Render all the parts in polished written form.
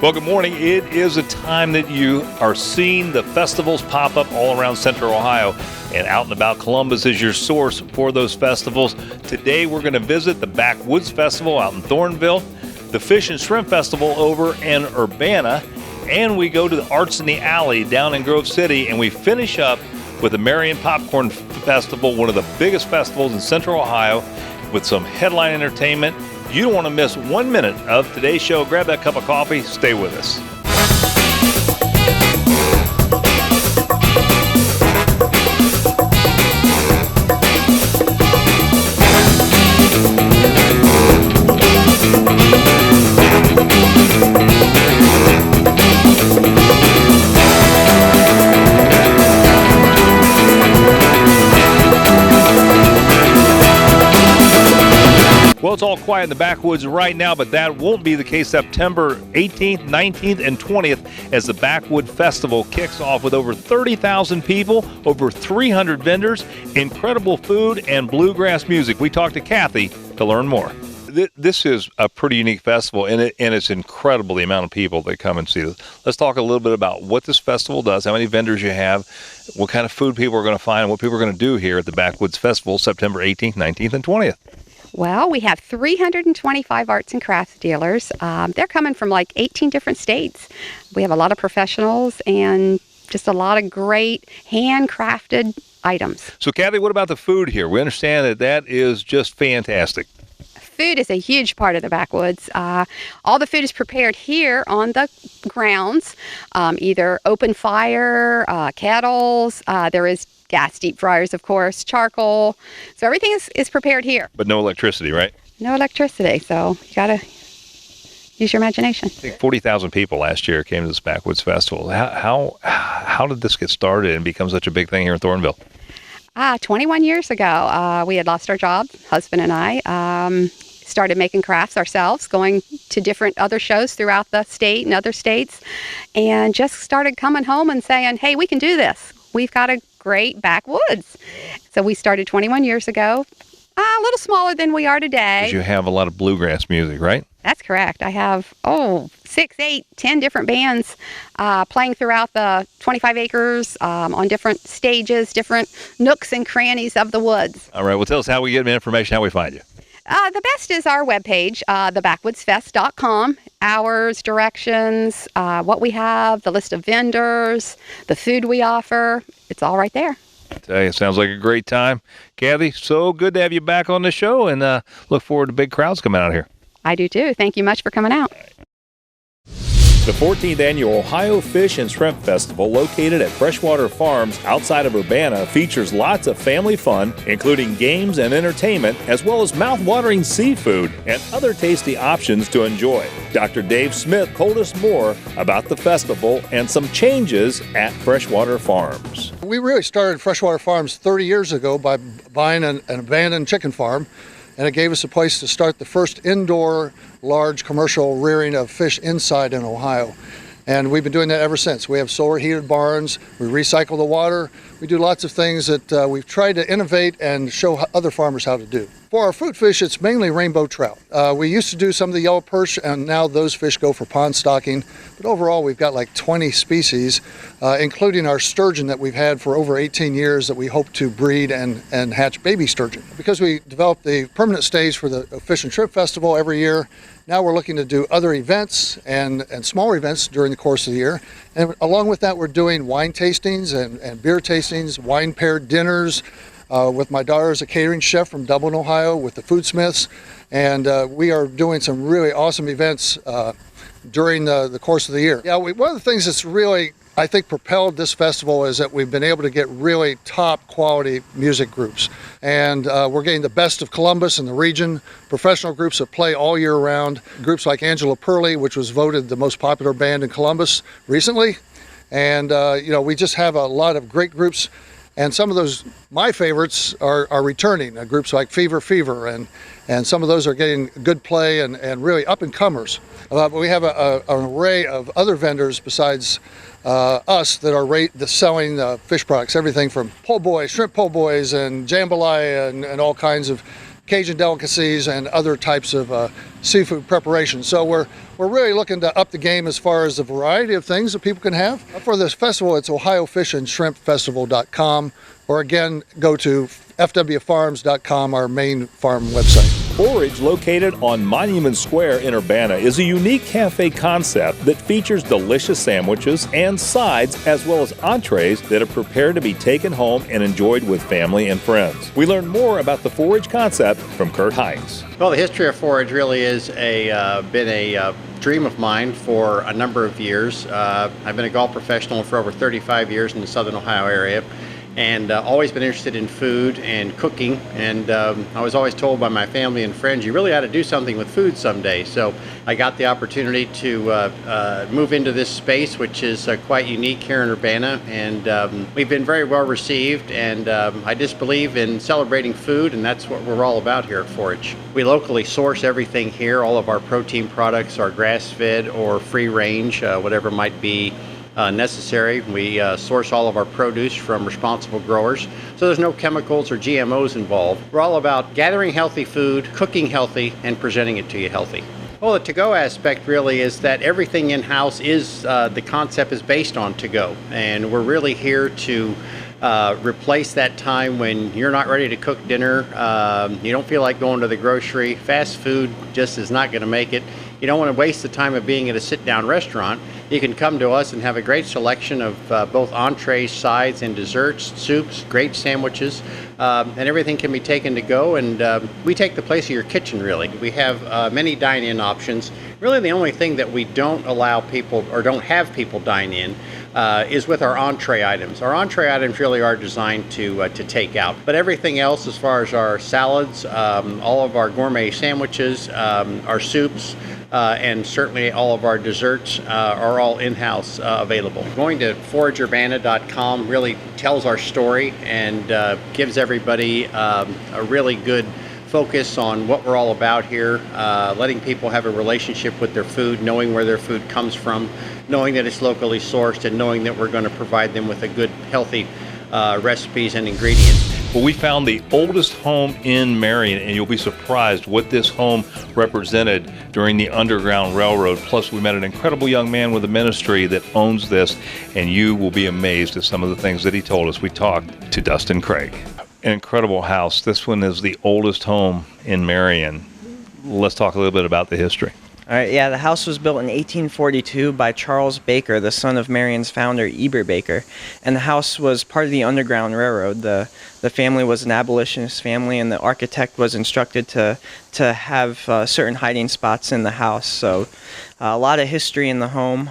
Well, good morning. It is a time that you are seeing the festivals pop up all around Central Ohio, and Out and About Columbus is your source for those festivals. Today, we're going to visit the Backwoods Festival out in Thornville, the Fish and Shrimp Festival over in Urbana, and we go to the Arts in the Alley down in Grove City, and we finish up with the Marion Popcorn Festival, one of the biggest festivals in Central Ohio, with some headline entertainment. You don't want to miss 1 minute of today's show. Grab that cup of coffee. Stay with us. Well, it's all quiet in the backwoods right now, but that won't be the case September 18th, 19th, and 20th as the Backwoods Festival kicks off with over 30,000 people, over 300 vendors, incredible food, and bluegrass music. We talked to Kathy to learn more. This is a pretty unique festival, and it's incredible the amount of people that come and see this. Let's talk a little bit about what this festival does, how many vendors you have, what kind of food people are going to find, and what people are going to do here at the Backwoods Festival September 18th, 19th, and 20th. Well, we have 325 arts and crafts dealers. They're coming from like 18 different states. We have a lot of professionals and just a lot of great handcrafted items. So, Kathy, what about the food here? We understand that is just fantastic. Food is a huge part of the backwoods. All the food is prepared here on the grounds, either open fire, kettles. There is gas deep fryers, of course, charcoal. So everything is prepared here. But no electricity, right? No electricity, so you got to use your imagination. I think 40,000 people last year came to this Backwoods Festival. How did this get started and become such a big thing here in Thornville? 21 years ago, we had lost our job, husband and I. Started making crafts ourselves, going to different other shows throughout the state and other states, and just started coming home and saying, hey, we can do this. We've got a great backwoods. So we started 21 years ago, a little smaller than we are today. You have a lot of bluegrass music, right? That's correct. I have, 6, 8, 10 different bands playing throughout the 25 acres on different stages, different nooks and crannies of the woods. All right. Well, tell us how we get information, how we find you. The best is our webpage, thebackwoodsfest.com. Hours, directions, what we have, the list of vendors, the food we offer. It's all right there. I tell you, it sounds like a great time. Kathy, so good to have you back on the show, and look forward to big crowds coming out here. I do too. Thank you much for coming out. The 14th Annual Ohio Fish and Shrimp Festival, located at Freshwater Farms outside of Urbana, features lots of family fun, including games and entertainment, as well as mouth-watering seafood and other tasty options to enjoy. Dr. Dave Smith told us more about the festival and some changes at Freshwater Farms. We really started Freshwater Farms 30 years ago by buying an abandoned chicken farm, and it gave us a place to start the first indoor large commercial rearing of fish inside in Ohio. And we've been doing that ever since. We have solar heated barns, we recycle the water, we do lots of things that we've tried to innovate and show other farmers how to do. For our fruit fish, it's mainly rainbow trout. We used to do some of the yellow perch, and now those fish go for pond stocking. But overall, we've got like 20 species, including our sturgeon that we've had for over 18 years that we hope to breed and hatch baby sturgeon. Because we developed the permanent stage for the Fish and Shrimp Festival every year, now we're looking to do other events and smaller events during the course of the year. And along with that, we're doing wine tastings and beer tastings, wine paired dinners, with my daughter as a catering chef from Dublin, Ohio, with the Foodsmiths. And we are doing some really awesome events during the course of the year. Yeah, one of the things that's really, I think, propelled this festival is that we've been able to get really top quality music groups. And we're getting the best of Columbus and the region, professional groups that play all year round, groups like Angela Perley, which was voted the most popular band in Columbus recently. And, we just have a lot of great groups. And some of those, my favorites, are returning, groups like Fever, and some of those are getting good play and really up-and-comers. But we have an array of other vendors besides us that are selling fish products, everything from po' boys, shrimp po' boys, and jambalaya, and all kinds of Cajun delicacies and other types of seafood preparations. So we're really looking to up the game as far as the variety of things that people can have. For this festival, it's ohiofishandshrimpfestival.com, or again, go to fwfarms.com, our main farm website. Forage, located on Monument Square in Urbana, is a unique cafe concept that features delicious sandwiches and sides, as well as entrees that are prepared to be taken home and enjoyed with family and friends. We learn more about the Forage concept from Kurt Hines. Well, the history of Forage really is been a dream of mine for a number of years. I've been a golf professional for over 35 years in the Southern Ohio area, and always been interested in food and cooking, and I was always told by my family and friends, you really ought to do something with food someday. So I got the opportunity to move into this space, which is quite unique here in Urbana, and we've been very well received, and I just believe in celebrating food, and that's what we're all about here at Forage. We locally source everything here. All of our protein products are grass-fed or free range, whatever might be necessary. We source all of our produce from responsible growers, so there's no chemicals or GMOs involved. We're all about gathering healthy food, cooking healthy, and presenting it to you healthy. Well, the to-go aspect really is that everything in-house is, the concept is based on to-go, and we're really here to replace that time when you're not ready to cook dinner, you don't feel like going to the grocery. Fast food just is not going to make it. You don't want to waste the time of being at a sit-down restaurant. You can come to us and have a great selection of both entrees, sides, and desserts, soups, great sandwiches, and everything can be taken to go, and we take the place of your kitchen, really. We have many dine-in options. Really the only thing that we don't allow people, or don't have people dine in, is with our entree items. Our entree items really are designed to take out, but everything else, as far as our salads, all of our gourmet sandwiches, our soups, and certainly all of our desserts are all in-house available. Going to forageurbana.com really tells our story and gives everybody a really good focus on what we're all about here, letting people have a relationship with their food, knowing where their food comes from, knowing that it's locally sourced, and knowing that we're going to provide them with a good, healthy recipes and ingredients. Well, we found the oldest home in Marion, and you'll be surprised what this home represented during the Underground Railroad. Plus, we met an incredible young man with a ministry that owns this, and you will be amazed at some of the things that he told us. We talked to Dustin Craig. An incredible house. This one is the oldest home in Marion. Let's talk a little bit about the history. All right, yeah, the house was built in 1842 by Charles Baker, the son of Marion's founder, Eber Baker. And the house was part of the Underground Railroad. The family was an abolitionist family, and the architect was instructed to have certain hiding spots in the house. So a lot of history in the home.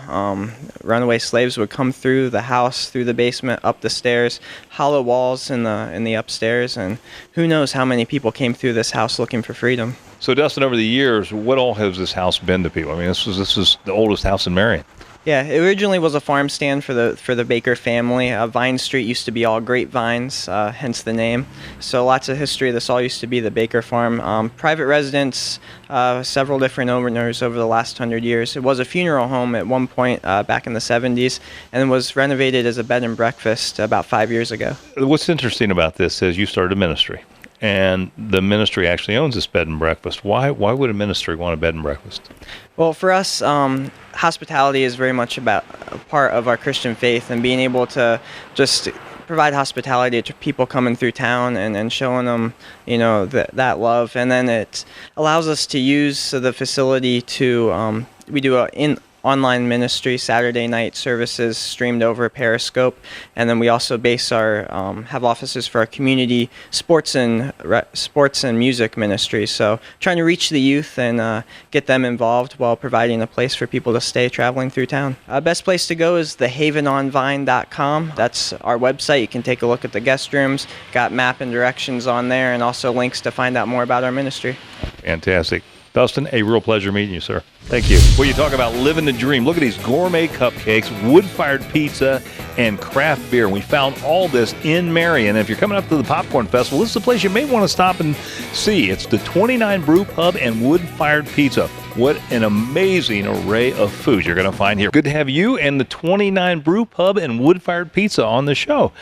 Runaway slaves would come through the house, through the basement, up the stairs, hollow walls in the upstairs, and who knows how many people came through this house looking for freedom. So, Dustin, over the years, what all has this house been to people? I mean, this is the oldest house in Marion. Yeah, it originally was a farm stand for the Baker family. Vine Street used to be all grapevines, hence the name. So lots of history. This all used to be the Baker farm. Private residence, several different owners over the last 100 years. It was a funeral home at one point back in the 70s, and was renovated as a bed and breakfast about 5 years ago. What's interesting about this is you started a ministry, and the ministry actually owns this bed and breakfast. Why would a ministry want a bed and breakfast? Well, for us, hospitality is very much about a part of our Christian faith, and being able to just provide hospitality to people coming through town and showing them, that love. And then it allows us to use the facility to, we do online ministry, Saturday night services streamed over Periscope, and then we also base our have offices for our community sports and music ministry. So trying to reach the youth and get them involved while providing a place for people to stay traveling through town. Best place to go is thehavenonvine.com. That's our website. You can take a look at the guest rooms, got map and directions on there, and also links to find out more about our ministry. Fantastic. Dustin, a real pleasure meeting you, sir. Thank you. Well, you talk about living the dream. Look at these gourmet cupcakes, wood-fired pizza, and craft beer. We found all this in Marion. If you're coming up to the Popcorn Festival, this is a place you may want to stop and see. It's the 29 Brew Pub and wood-fired pizza. What an amazing array of food you're going to find here. Good to have you and the 29 Brew Pub and wood-fired pizza on the show.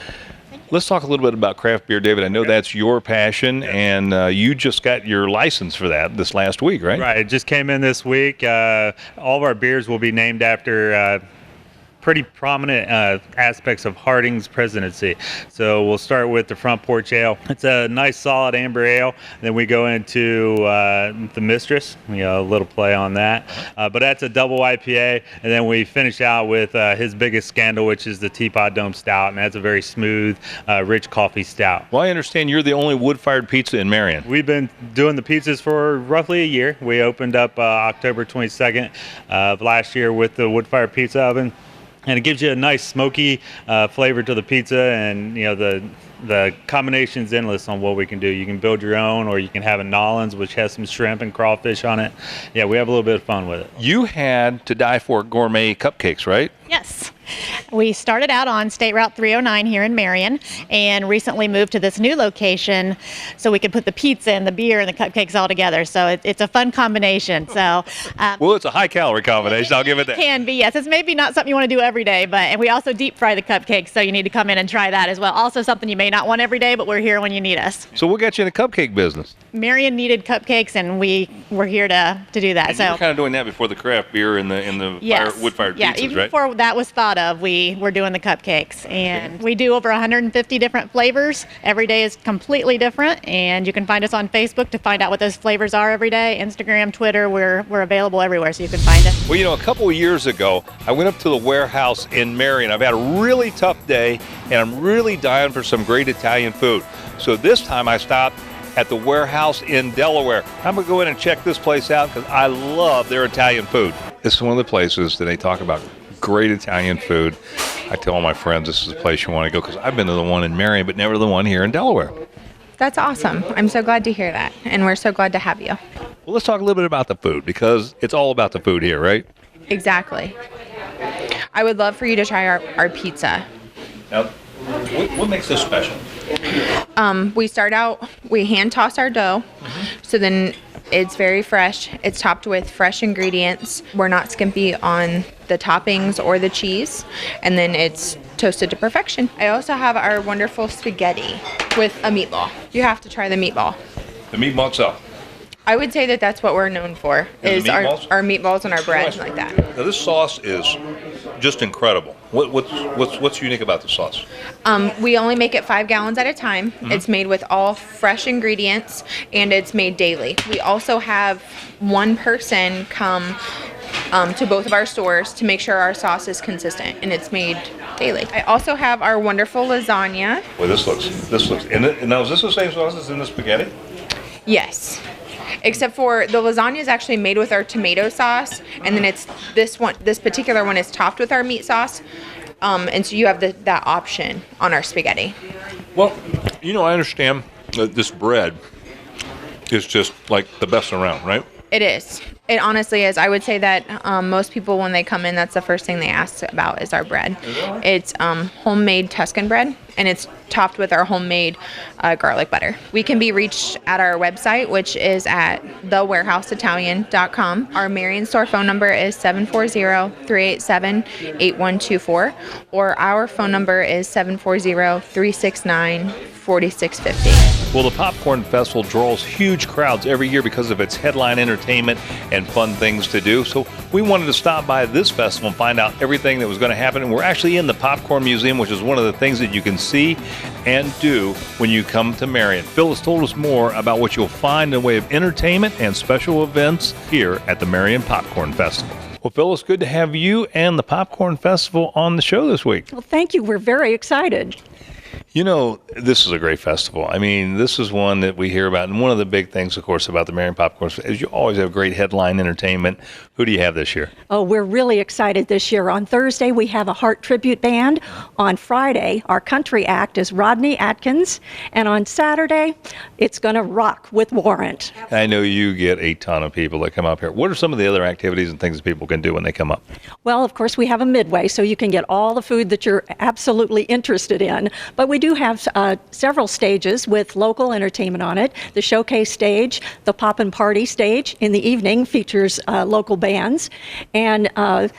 Let's talk a little bit about craft beer, David. I know that's your passion, and you just got your license for that this last week, right? Right. It just came in this week. All of our beers will be named after pretty prominent aspects of Harding's presidency. So we'll start with the Front Porch Ale. It's a nice solid amber ale. Then we go into the Mistress, a little play on that. But that's a double IPA. And then we finish out with his biggest scandal, which is the Teapot Dome Stout. And that's a very smooth, rich coffee stout. Well, I understand you're the only wood-fired pizza in Marion. We've been doing the pizzas for roughly a year. We opened up October 22nd of last year with the wood-fired pizza oven. And it gives you a nice smoky flavor to the pizza, and the combination's endless on what we can do. You can build your own, or you can have a Nollins, which has some shrimp and crawfish on it. Yeah, we have a little bit of fun with it. You had to die for gourmet cupcakes, right? Yes. We started out on State Route 309 here in Marion and recently moved to this new location so we could put the pizza and the beer and the cupcakes all together. So it's a fun combination. So, well, it's a high-calorie combination. I'll give it that. It can be, yes. It's maybe not something you want to do every day, and we also deep fry the cupcakes, so you need to come in and try that as well. Also something you may not want every day, but we're here when you need us. So what got you in the cupcake business? Marion needed cupcakes, and we're here to do that. And so you were kind of doing that before the craft beer and the yes. wood-fired yeah, pizzas, even right? before that was thought of, we were doing the cupcakes, and we do over 150 different flavors. Every day is completely different, and you can find us on Facebook to find out what those flavors are every day. Instagram, Twitter, we're available everywhere, so you can find us. Well, a couple of years ago, I went up to the warehouse in Marion. I've had a really tough day, and I'm really dying for some great Italian food. So this time I stopped at the warehouse in Delaware. I'm going to go in and check this place out because I love their Italian food. This is one of the places that they talk about great Italian food. I tell all my friends this is the place you want to go because I've been to the one in Marion, but never the one here in Delaware. That's awesome. I'm so glad to hear that, and we're so glad to have you. Well, let's talk a little bit about the food because it's all about the food here, right? Exactly. I would love for you to try our pizza. Now, what makes this special? We start out, we hand toss our dough, so then it's very fresh. It's topped with fresh ingredients. We're not skimpy on the toppings or the cheese, and then it's toasted to perfection. I also have our wonderful spaghetti with a meatball. You have to try the meatball. The meatball itself. I would say that that's what we're known for, is our meatballs and our bread like that. Now, this sauce is just incredible. What's unique about the sauce? We only make it 5 gallons at a time. It's made with all fresh ingredients, and it's made daily. We also have one person come to both of our stores to make sure our sauce is consistent, and it's made daily. I also have our wonderful lasagna. Well, this looks. And now, is this the same sauce as in the spaghetti? Yes. Except for the lasagna is actually made with our tomato sauce, and then it's this particular one is topped with our meat sauce, and so you have that option on our spaghetti. Well, I understand that this bread is just like the best around, right? It is. It honestly is. I would say that most people, when they come in, that's the first thing they ask about is our bread. It's homemade Tuscan bread, and it's topped with our homemade garlic butter. We can be reached at our website, which is at thewarehouseitalian.com. Our Marion store phone number is 740-387-8124, or our phone number is 740-369-4650. Well, the Popcorn Festival draws huge crowds every year because of its headline entertainment and fun things to do. So we wanted to stop by this festival and find out everything that was going to happen. And we're actually in the Popcorn Museum, which is one of the things that you can see and do when you come to Marion. Phyllis told us more about what you'll find in the way of entertainment and special events here at the Marion Popcorn Festival. Well, Phyllis, good to have you and the Popcorn Festival on the show this week. Well, thank you. We're very excited. This is a great festival. I mean, this is one that we hear about. And one of the big things, of course, about the Marion Popcorn is you always have great headline entertainment. Who do you have this year? Oh, we're really excited this year. On Thursday, we have a Heart Tribute Band. On Friday, our country act is Rodney Atkins. And on Saturday, it's going to rock with Warrant. I know you get a ton of people that come up here. What are some of the other activities and things that people can do when they come up? Well, of course, we have a midway, so you can get all the food that you're absolutely interested in. But we do have several stages with local entertainment on it. The showcase stage, the pop and party stage in the evening features local bands. And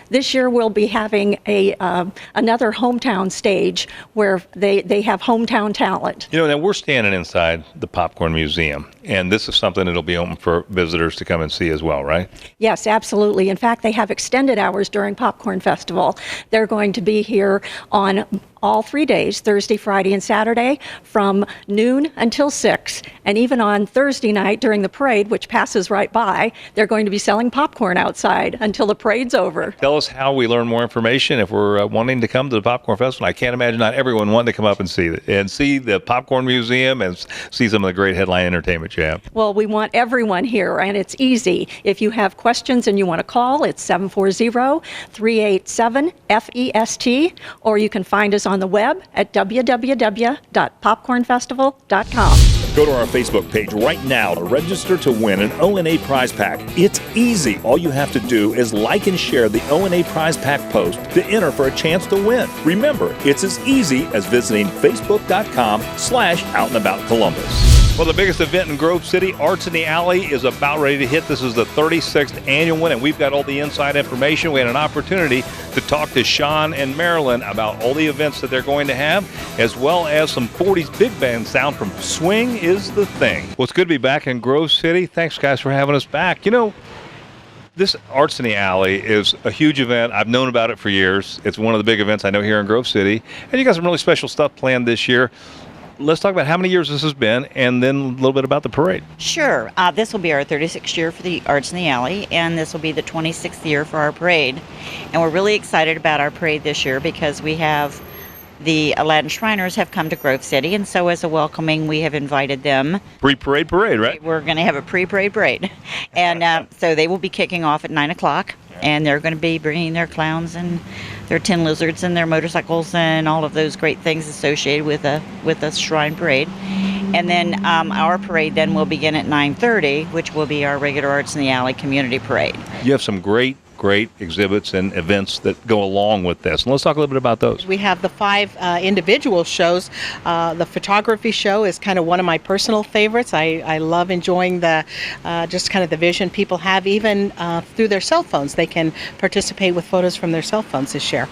this year we'll be having another hometown stage where they have hometown talent. Now we're standing inside the Popcorn Museum, and this is something that'll be open for visitors to come and see as well, right? Yes, absolutely. In fact, they have extended hours during Popcorn Festival. They're going to be here on all 3 days, Thursday, Friday, and Saturday, from noon until 6. And even on Thursday night during the parade, which passes right by, they're going to be selling popcorn outside until the parade's over. Tell us how we learn more information if we're wanting to come to the Popcorn Festival. I can't imagine not everyone wanting to come up and see the Popcorn Museum and see some of the great headline entertainment you have. Well, we want everyone here, and it's easy. If you have questions and you want to call, it's 740-387-FEST, or you can find us on the web at www.popcornfestival.com. Go to our Facebook page right now to register to win an O&A prize pack. It's easy. All you have to do is like and share the O&A prize pack post to enter for a chance to win. Remember, it's as easy as visiting facebook.com/outandaboutcolumbus. Well, the biggest event in Grove City, Arts in the Alley, is about ready to hit. This is the 36th annual one, and we've got all the inside information. We had an opportunity to talk to Sean and Marilyn about all the events that they're going to have, as well as some 40s big band sound from Swing is the Thing. Well, it's good to be back in Grove City. Thanks, guys, for having us back. This Arts in the Alley is a huge event. I've known about it for years. It's one of the big events I know here in Grove City, and you got some really special stuff planned this year. Let's talk about how many years this has been, and then a little bit about the parade. Sure. This will be our 36th year for the Arts in the Alley, and this will be the 26th year for our parade. And we're really excited about our parade this year because we have the Aladdin Shriners have come to Grove City, and so as a welcoming, we have invited them. Pre-parade parade, right? We're going to have a pre-parade parade. And so they will be kicking off at 9 o'clock, and they're going to be bringing their clowns and their tin lizards and their motorcycles and all of those great things associated with a shrine parade. And then our parade then will begin at 9:30, which will be our regular Arts in the Alley community parade. You have some great exhibits and events that go along with this. And let's talk a little bit about those. We have the 5 individual shows. The photography show is kind of one of my personal favorites. I love enjoying the just kind of the vision people have, even through their cell phones. They can participate with photos from their cell phones this year.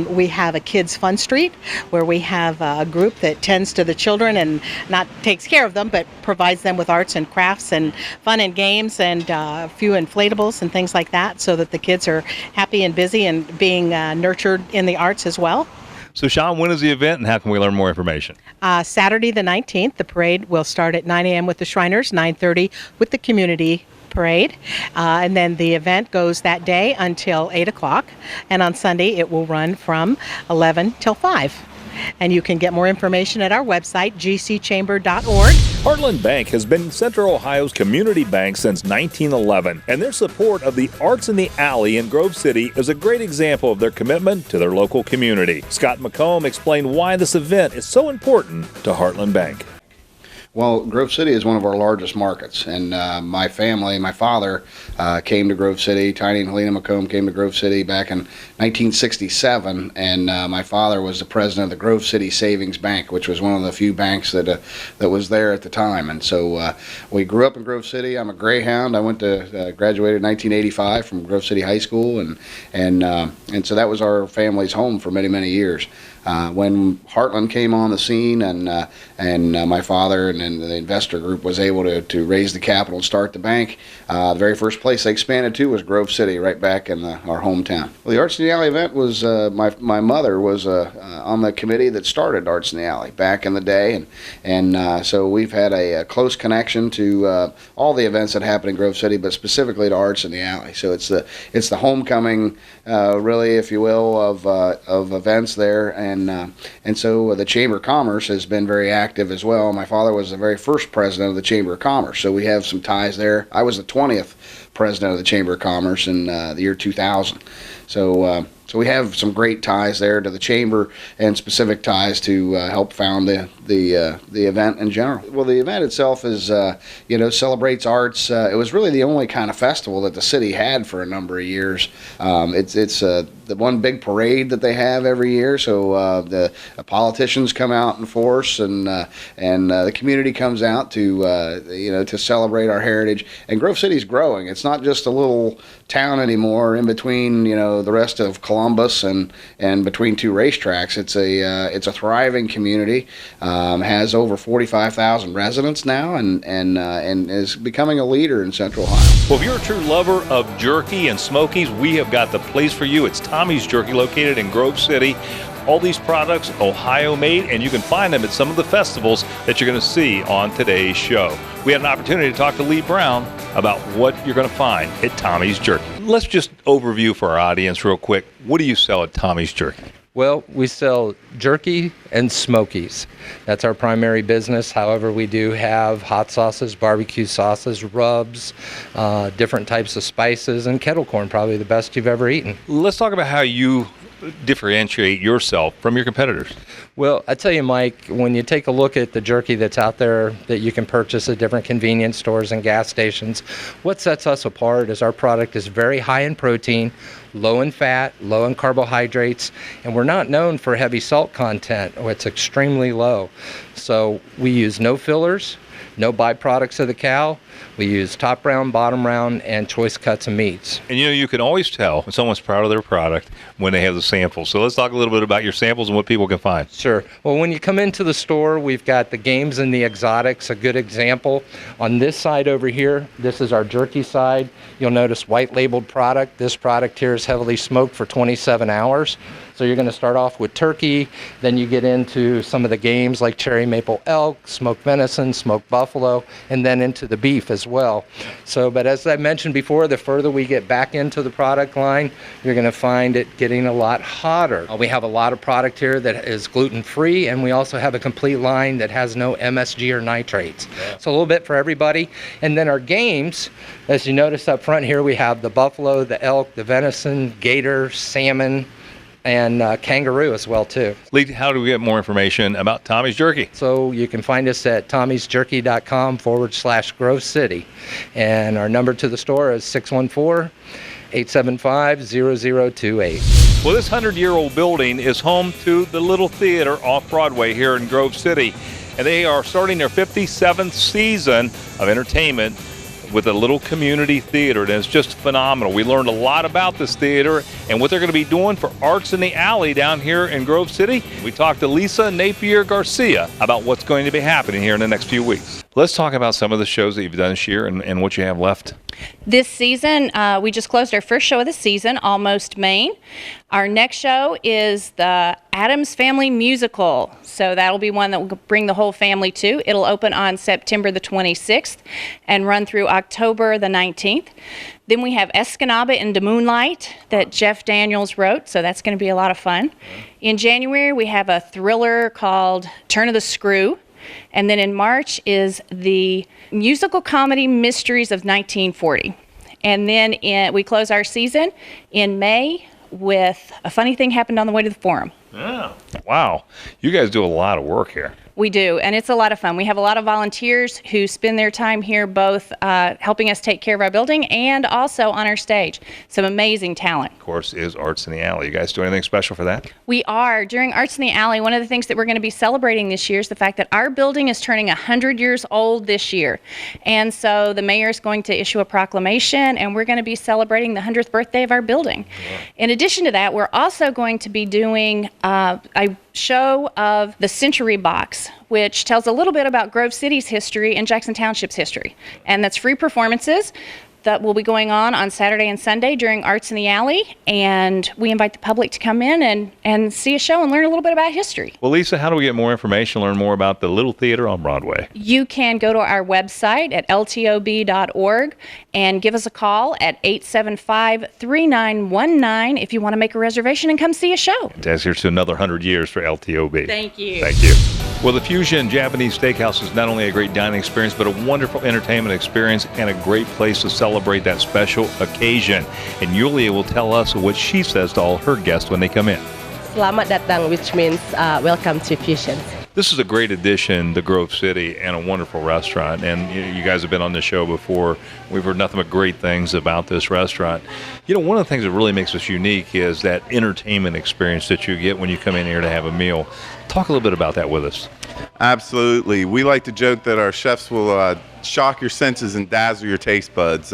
We have a Kids Fun Street, where we have a group that tends to the children and not takes care of them, but provides them with arts and crafts and fun and games and a few inflatables and things like that, so that the kids are happy and busy and being nurtured in the arts as well. So, Sean, when is the event, and how can we learn more information? Saturday the 19th, the parade will start at 9 a.m. with the Shriners, 9:30 with the community parade, and then the event goes that day until 8 o'clock, and on Sunday it will run from 11 till 5. And you can get more information at our website, gcchamber.org. Heartland Bank has been Central Ohio's community bank since 1911, and their support of the Arts in the Alley in Grove City is a great example of their commitment to their local community. Scott McComb explained why this event is so important to Heartland Bank. Well, Grove City is one of our largest markets, and my family, my father, came to Grove City. Tiny and Helena McComb came to Grove City back in 1967, and my father was the president of the Grove City Savings Bank, which was one of the few banks that was there at the time. And so we grew up in Grove City. I'm a Greyhound. I went to graduated in 1985 from Grove City High School, and so that was our family's home for many, many years. When Heartland came on the scene, and my father and the investor group was able to raise the capital and start the bank, the very first place they expanded to was Grove City, right back in our hometown. Well, the Arts in the Alley event was my mother was on the committee that started Arts in the Alley back in the day, and so we've had a close connection to all the events that happen in Grove City, but specifically to Arts in the Alley. So it's the homecoming, really, if you will, of events there. And so the Chamber of Commerce has been very active as well. My father was the very first president of the Chamber of Commerce, so we have some ties there. I was the 20th president of the Chamber of Commerce in the year 2000. So we have some great ties there to the chamber and specific ties to help found the event in general. Well, the event itself is celebrates arts. It was really the only kind of festival that the city had for a number of years. It's the one big parade that they have every year. So the politicians come out in force, and the community comes out to celebrate our heritage. And Grove City's growing. It's not just a little town anymore in between the rest of Columbus and between two racetracks. It's a thriving community. Has over 45,000 residents now, and is becoming a leader in Central Ohio. Well, if you're a true lover of jerky and smokies, we have got the place for you. It's Tommy's Jerky, located in Grove City. All these products, Ohio made, and you can find them at some of the festivals that you're going to see on today's show. We had an opportunity to talk to Lee Brown about what you're going to find at Tommy's Jerky. Let's just overview for our audience real quick. What do you sell at Tommy's Jerky? Well, we sell jerky and smokies. That's our primary business. However, we do have hot sauces, barbecue sauces, rubs, different types of spices, and kettle corn, probably the best you've ever eaten. Let's talk about how you differentiate yourself from your competitors. Well, I tell you, Mike, when you take a look at the jerky that's out there that you can purchase at different convenience stores and gas stations, what sets us apart is our product is very high in protein, low in fat, low in carbohydrates, and we're not known for heavy salt content. It's extremely low. So we use no fillers, no byproducts of the cow. We use top round, bottom round, and choice cuts of meats. And you can always tell when someone's proud of their product when they have the samples. So let's talk a little bit about your samples and what people can find. Sure. Well, when you come into the store, we've got the games and the exotics, a good example. On this side over here, this is our jerky side. You'll notice white labeled product. This product here is heavily smoked for 27 hours. So you're going to start off with turkey, then you get into some of the games like cherry maple elk, smoked venison, smoked buffalo, and then into the beef as well. So, but as I mentioned before, the further we get back into the product line, you're going to find it getting a lot hotter. We have a lot of product here that is gluten-free, and we also have a complete line that has no MSG or nitrates. Yeah. So a little bit for everybody. And then our games, as you notice up front here, we have the buffalo, the elk, the venison, gator, salmon, and kangaroo as well too. Lee, how do we get more information about Tommy's Jerky? So you can find us at tommysjerky.com/Grove City. And our number to the store is 614-875-0028. Well, this 100-year-old building is home to the Little Theater off Broadway here in Grove City. And they are starting their 57th season of entertainment with a little community theater, and it's just phenomenal. We learned a lot about this theater and what they're going to be doing for Arts in the Alley down here in Grove City. We talked to Lisa Napier Garcia about what's going to be happening here in the next few weeks. Let's talk about some of the shows that you've done this year and what you have left. This season, we just closed our first show of the season, Almost Maine. Our next show is the Addams Family Musical. So that'll be one that we'll bring the whole family to. It'll open on September the 26th and run through October the 19th. Then we have Escanaba in the Moonlight that Jeff Daniels wrote, so that's going to be a lot of fun. In January, we have a thriller called Turn of the Screw. And then in March is the musical comedy Mysteries of 1940. And then we close our season in May with A Funny Thing Happened on the Way to the Forum. Yeah. Wow. You guys do a lot of work here. We do, and it's a lot of fun. We have a lot of volunteers who spend their time here both helping us take care of our building and also on our stage. Some amazing talent. Of course, is Arts in the Alley. You guys do anything special for that? We are. During Arts in the Alley, one of the things that we're going to be celebrating this year is the fact that our building is turning 100 years old this year. And so the mayor is going to issue a proclamation, and we're going to be celebrating the 100th birthday of our building. Yeah. In addition to that, we're also going to be doing a show of the Century Box, which tells a little bit about Grove City's history and Jackson Township's history. And that's free performances that will be going on Saturday and Sunday during Arts in the Alley. And we invite the public to come in and see a show and learn a little bit about history. Well, Lisa, how do we get more information, learn more about the Little Theater on Broadway? You can go to our website at ltob.org and give us a call at 875-3919 if you want to make a reservation and come see a show. Here's to another 100 years for LTOB. Thank you. Thank you. Well, the Fusion Japanese Steakhouse is not only a great dining experience, but a wonderful entertainment experience and a great place to celebrate celebrate that special occasion. And Yulia will tell us what she says to all her guests when they come in. Selamat datang, which means welcome to Fusions. This is a great addition to Grove City and a wonderful restaurant. And you guys have been on the show before. We've heard nothing but great things about this restaurant. You know, one of the things that really makes us unique is that entertainment experience that you get when you come in here to have a meal. Talk a little bit about that with us. Absolutely. We like to joke that our chefs will shock your senses and dazzle your taste buds.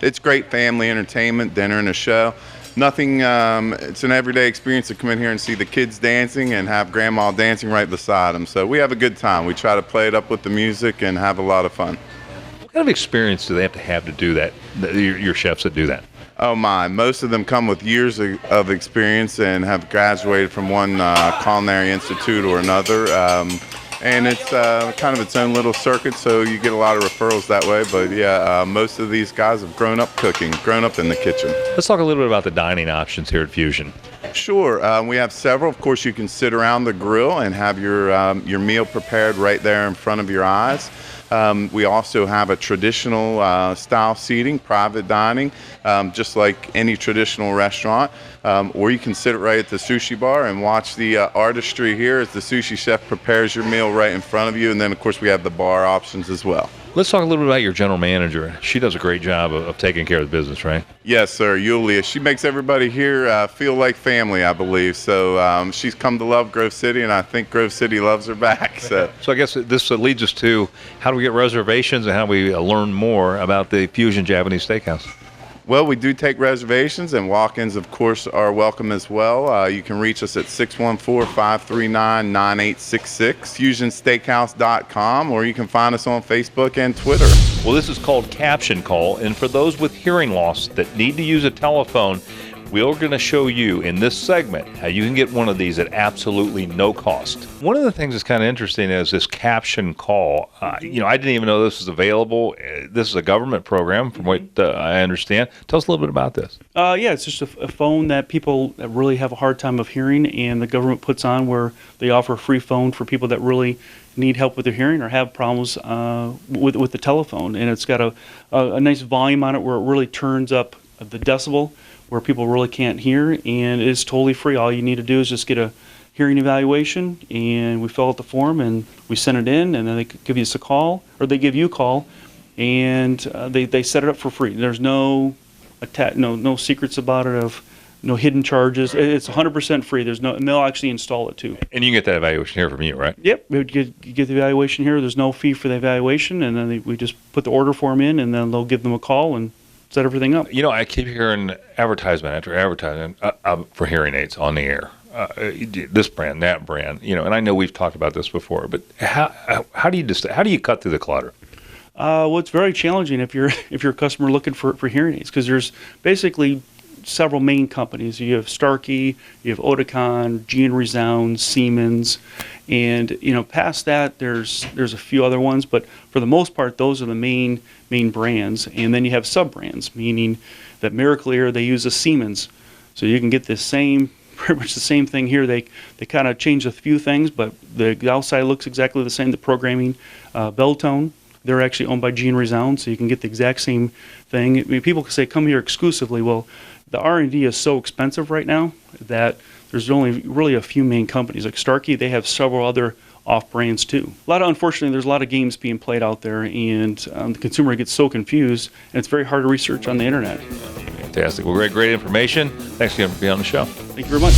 It's great family entertainment, dinner and a show. Nothing, it's an everyday experience to come in here and see the kids dancing and have grandma dancing right beside them. So we have a good time. We try to play it up with the music and have a lot of fun. What kind of experience do they have to do that, your chefs that do that? Oh my, most of them come with years of experience and have graduated from one culinary institute or another. And it's kind of its own little circuit, so you get a lot of referrals that way. But yeah, most of these guys have grown up cooking, grown up in the kitchen. Let's talk a little bit about the dining options here at Fusion. Sure, we have several. Of course, you can sit around the grill and have your meal prepared right there in front of your eyes. We also have a traditional style seating, private dining, just like any traditional restaurant. Or you can sit right at the sushi bar and watch the artistry here as the sushi chef prepares your meal right in front of you. And then, of course, we have the bar options as well. Let's talk a little bit about your general manager. She does a great job of taking care of the business, right? Yes, sir, Yulia. She makes everybody here feel like family, I believe. So she's come to love Grove City, and I think Grove City loves her back. So I guess this leads us to how do we get reservations and how do we learn more about the Fusion Japanese Steakhouse? Well, we do take reservations, and walk-ins, of course, are welcome as well. You can reach us at 614-539-9866, fusionsteakhouse.com, or you can find us on Facebook and Twitter. Well, this is called Caption Call, and for those with hearing loss that need to use a telephone, we're going to show you in this segment how you can get one of these at absolutely no cost. One of the things that's kind of interesting is this Caption Call. I didn't even know this was available. This is a government program, from what I understand. Tell us a little bit about this. Yeah, it's just a phone that people that really have a hard time of hearing, and the government puts on where they offer a free phone for people that really need help with their hearing or have problems with the telephone. And it's got a nice volume on it where it really turns up the decibel where people really can't hear, and it's totally free. All you need to do is just get a hearing evaluation, and we fill out the form and we send it in, and then they give us a call, or they give you a call, and they set it up for free. There's no secrets about it, of no hidden charges. It's 100% free. And they'll actually install it too. And you can get that evaluation here from you, right? Yep, we get the evaluation here. There's no fee for the evaluation, and then we just put the order form in, and then they'll give them a call and set everything up. I keep hearing advertisement after advertisement for hearing aids on the air. This brand, that brand, and I know we've talked about this before, but how do you cut through the clutter? Well, it's very challenging if you're a customer looking for hearing aids, because there's basically several main companies. You have Starkey, you have Oticon, G & Resound, Siemens, and past that there's a few other ones, but for the most part those are the main brands. And then you have sub brands, meaning that Miracle-Ear, they use a Siemens, so you can get pretty much the same thing here. They kind of change a few things, but the outside looks exactly the same. The programming, Beltone, they're actually owned by G & Resound, so you can get the exact same thing. I mean, people can say come here exclusively. Well, the R&D is so expensive right now that there's only really a few main companies. Like Starkey, they have several other off brands too. Unfortunately, there's a lot of games being played out there, and the consumer gets so confused, and it's very hard to research on the internet. Fantastic. Well, great information. Thanks again for being on the show. Thank you very much.